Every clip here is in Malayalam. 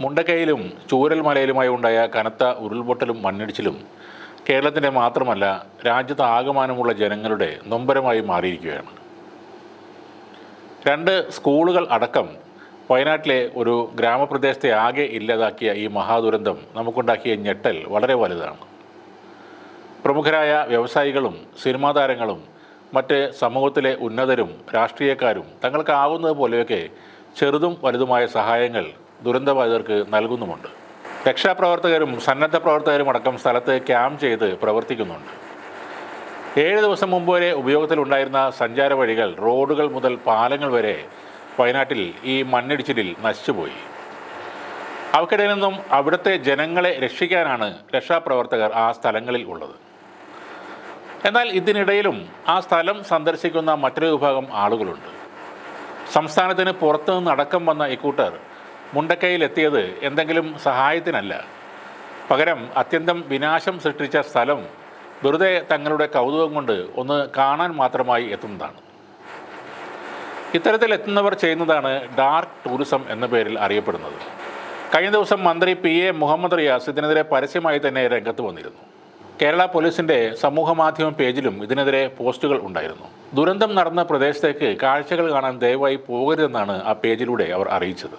മുണ്ടക്കൈയിലും ചൂരൽമലയിലുമായി ഉണ്ടായ കനത്ത ഉരുൾപൊട്ടലും മണ്ണിടിച്ചിലും കേരളത്തിൻ്റെ മാത്രമല്ല രാജ്യത്ത് ആകമാനമുള്ള ജനങ്ങളുടെ നൊമ്പരമായി മാറിയിരിക്കുകയാണ്. 2 സ്കൂളുകൾ അടക്കം വയനാട്ടിലെ ഒരു ഗ്രാമപ്രദേശത്തെ ആകെ ഇല്ലാതാക്കിയ ഈ മഹാദുരന്തം നമുക്കുണ്ടാക്കിയ ഞെട്ടൽ വളരെ വലുതാണ്. പ്രമുഖരായ വ്യവസായികളും സിനിമാ താരങ്ങളും മറ്റ് സമൂഹത്തിലെ ഉന്നതരും രാഷ്ട്രീയക്കാരും തങ്ങൾക്കാവുന്നത് പോലെയൊക്കെ ചെറുതും വലുതുമായ സഹായങ്ങൾ ദുരന്തബാധിതർക്ക് നൽകുന്നുമുണ്ട്. രക്ഷാപ്രവർത്തകരും സന്നദ്ധ പ്രവർത്തകരും അടക്കം സ്ഥലത്ത് ക്യാമ്പ് ചെയ്ത് പ്രവർത്തിക്കുന്നുണ്ട്. 7 ദിവസം മുമ്പ് വരെ ഉപയോഗത്തിലുണ്ടായിരുന്ന സഞ്ചാര വഴികൾ, റോഡുകൾ മുതൽ പാലങ്ങൾ വരെ വയനാട്ടിൽ ഈ മണ്ണിടിച്ചിലിൽ നശിച്ചുപോയി. അവക്കിടയിൽ നിന്നും അവിടുത്തെ ജനങ്ങളെ രക്ഷിക്കാനാണ് രക്ഷാപ്രവർത്തകർ ആ സ്ഥലങ്ങളിൽ ഉള്ളത്. എന്നാൽ ഇതിനിടയിലും ആ സ്ഥലം സന്ദർശിക്കുന്ന മറ്റൊരു വിഭാഗം ആളുകളുണ്ട്. സംസ്ഥാനത്തിന് പുറത്തു നിന്നടക്കം വന്ന ഇക്കൂട്ടർ മുണ്ടക്കൈയിലെത്തിയത് എന്തെങ്കിലും സഹായത്തിനല്ല, പകരം അത്യന്തം വിനാശം സൃഷ്ടിച്ച സ്ഥലം വെറുതെ തങ്ങളുടെ കൗതുകം കൊണ്ട് ഒന്ന് കാണാൻ മാത്രമായി എത്തുന്നതാണ്. ഇത്തരത്തിൽ എത്തുന്നവർ ചെയ്യുന്നതാണ് ഡാർക്ക് ടൂറിസം എന്ന പേരിൽ അറിയപ്പെടുന്നത്. കഴിഞ്ഞ ദിവസം മന്ത്രി PA മുഹമ്മദ് റിയാസ് ഇതിനെതിരെ പരസ്യമായി തന്നെ രംഗത്ത് വന്നിരുന്നു. കേരള പോലീസിൻ്റെ സമൂഹമാധ്യമ പേജിലും ഇതിനെതിരെ പോസ്റ്റുകൾ ഉണ്ടായിരുന്നു. ദുരന്തം നടന്ന പ്രദേശത്തേക്ക് കാഴ്ചകൾ കാണാൻ ദയവായി പോകരുതെന്നാണ് ആ പേജിലൂടെ അവർ അറിയിച്ചത്.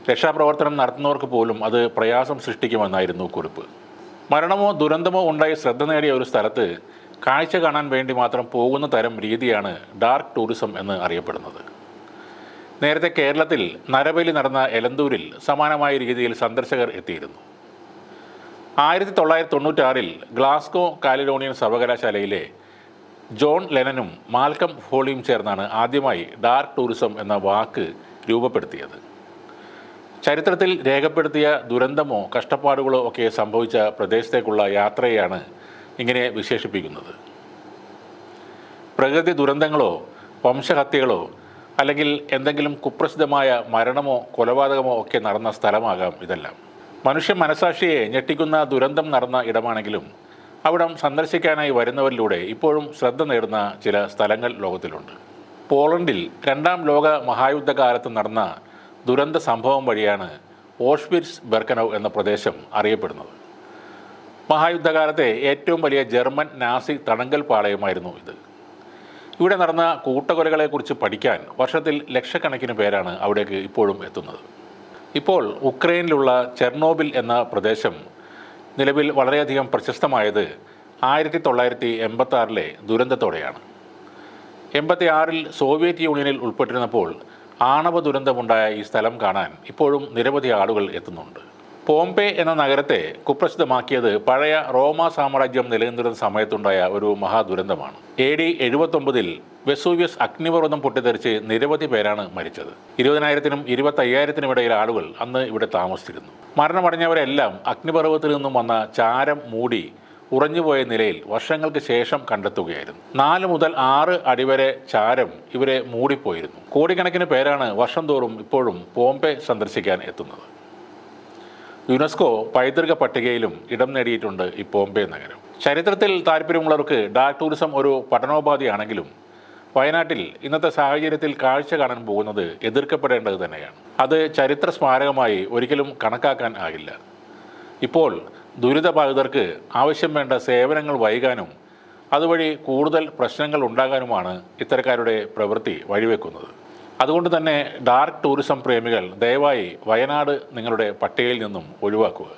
രക്ഷാപ്രവർത്തനം നടത്തുന്നവർക്ക് പോലും അത് പ്രയാസം സൃഷ്ടിക്കുമെന്നായിരുന്നു കുറിപ്പ്. മരണമോ ദുരന്തമോ ഉണ്ടായി ശ്രദ്ധ നേടിയ ഒരു സ്ഥലത്ത് കാഴ്ച കാണാൻ വേണ്ടി മാത്രം പോകുന്ന തരം രീതിയാണ് ഡാർക്ക് ടൂറിസം എന്ന് അറിയപ്പെടുന്നത്. നേരത്തെ കേരളത്തിൽ നരബലി നടന്ന എലന്തൂരിൽ സമാനമായ രീതിയിൽ സന്ദർശകർ എത്തിയിരുന്നു. 1996 ഗ്ലാസ്ഗോ കാലിഡോണിയൻ സർവകലാശാലയിലെ ജോൺ ലെനനും മാൽക്കം ഹോളിയും ചേർന്നാണ് ആദ്യമായി ഡാർക്ക് ടൂറിസം എന്ന വാക്ക് രൂപപ്പെടുത്തിയത്. ചരിത്രത്തിൽ രേഖപ്പെടുത്തിയ ദുരന്തമോ കഷ്ടപ്പാടുകളോ ഒക്കെ സംഭവിച്ച പ്രദേശത്തേക്കുള്ള യാത്രയെയാണ് ഇങ്ങനെ വിശേഷിപ്പിക്കുന്നത്. പ്രകൃതി ദുരന്തങ്ങളോ വംശഹത്യകളോ അല്ലെങ്കിൽ എന്തെങ്കിലും കുപ്രസിദ്ധമായ മരണമോ കൊലപാതകമോ ഒക്കെ നടന്ന സ്ഥലമാകാം ഇതെല്ലാം. മനുഷ്യ മനസാക്ഷിയെ ഞെട്ടിക്കുന്ന ദുരന്തം നടന്ന ഇടമാണെങ്കിലും അവിടം സന്ദർശിക്കാനായി വരുന്നവരിലൂടെ ഇപ്പോഴും ശ്രദ്ധ നേടുന്ന ചില സ്ഥലങ്ങൾ ലോകത്തിലുണ്ട്. പോളണ്ടിൽ 2ാം ലോക മഹായുദ്ധകാലത്ത് നടന്ന ദുരന്ത സംഭവം വഴിയാണ് ഓഷ്വിറ്റ്സ് ബെർക്കനൗ എന്ന പ്രദേശം അറിയപ്പെടുന്നത്. മഹായുദ്ധകാലത്തെ ഏറ്റവും വലിയ ജർമ്മൻ നാസി തടങ്കൽ പാളയമായിരുന്നു ഇത്. ഇവിടെ നടന്ന കൂട്ടക്കൊലകളെക്കുറിച്ച് പഠിക്കാൻ വർഷത്തിൽ ലക്ഷക്കണക്കിന് പേരാണ് അവിടേക്ക് ഇപ്പോഴും എത്തുന്നത്. ഇപ്പോൾ ഉക്രൈനിലുള്ള ചെർണോബിൽ എന്ന പ്രദേശം നിലവിൽ വളരെയധികം പ്രശസ്തമായത് 1986 ദുരന്തത്തോടെയാണ്. 86 സോവിയറ്റ് യൂണിയനിൽ ഉൾപ്പെട്ടിരുന്നപ്പോൾ ആണവ ദുരന്തമുണ്ടായ ഈ സ്ഥലം കാണാൻ ഇപ്പോഴും നിരവധി ആളുകൾ എത്തുന്നുണ്ട്. പോംപെ എന്ന നഗരത്തെ കുപ്രസിദ്ധമാക്കിയത് പഴയ റോമ സാമ്രാജ്യം നിലനിന്നിരുന്ന സമയത്തുണ്ടായ ഒരു മഹാദുരന്തമാണ്. AD 79 വെസൂവിയസ് അഗ്നിപർവ്വതം പൊട്ടിത്തെറിച്ച് നിരവധി പേരാണ് മരിച്ചത്. 20,000-നും 25,000-നും ഇടയിൽ ആളുകൾ അന്ന് ഇവിടെ താമസിച്ചിരുന്നു. മരണമടഞ്ഞവരെല്ലാം അഗ്നിപർവ്വതത്തിൽ നിന്നും വന്ന ചാരം മൂടി ഉറഞ്ഞുപോയ നിലയിൽ വർഷങ്ങൾക്ക് ശേഷം കണ്ടെത്തുകയായിരുന്നു. 4 മുതൽ 6 അടി വരെ ചാരം ഇവരെ മൂടിപ്പോയിരുന്നു. കോടിക്കണക്കിന് പേരാണ് വർഷം തോറും ഇപ്പോഴും പോംപെ സന്ദർശിക്കാൻ എത്തുന്നത്. യുനെസ്കോ പൈതൃക പട്ടികയിലും ഇടം നേടിയിട്ടുണ്ട് ഈ പോംപെ നഗരം. ചരിത്രത്തിൽ താല്പര്യമുള്ളവർക്ക് ഡാർക്ക് ടൂറിസം ഒരു പഠനോപാധിയാണെങ്കിലും വയനാട്ടിൽ ഇന്നത്തെ സാഹചര്യത്തിൽ കാഴ്ച കാണാൻ പോകുന്നത് എതിർക്കപ്പെടേണ്ടത് തന്നെയാണ്. അത് ചരിത്ര സ്മാരകമായി ഒരിക്കലും കണക്കാക്കാൻ ആകില്ല. ഇപ്പോൾ ദുരിതബാധിതർക്ക് ആവശ്യം വേണ്ട സേവനങ്ങൾ വൈകാനും അതുവഴി കൂടുതൽ പ്രശ്നങ്ങൾ ഉണ്ടാകാനുമാണ് ഇത്തരക്കാരുടെ പ്രവൃത്തി വഴിവെക്കുന്നത്. അതുകൊണ്ട് തന്നെ ഡാർക്ക് ടൂറിസം പ്രേമികൾ ദയവായി വയനാട് നിങ്ങളുടെ പട്ടികയിൽ നിന്നും ഒഴിവാക്കുക.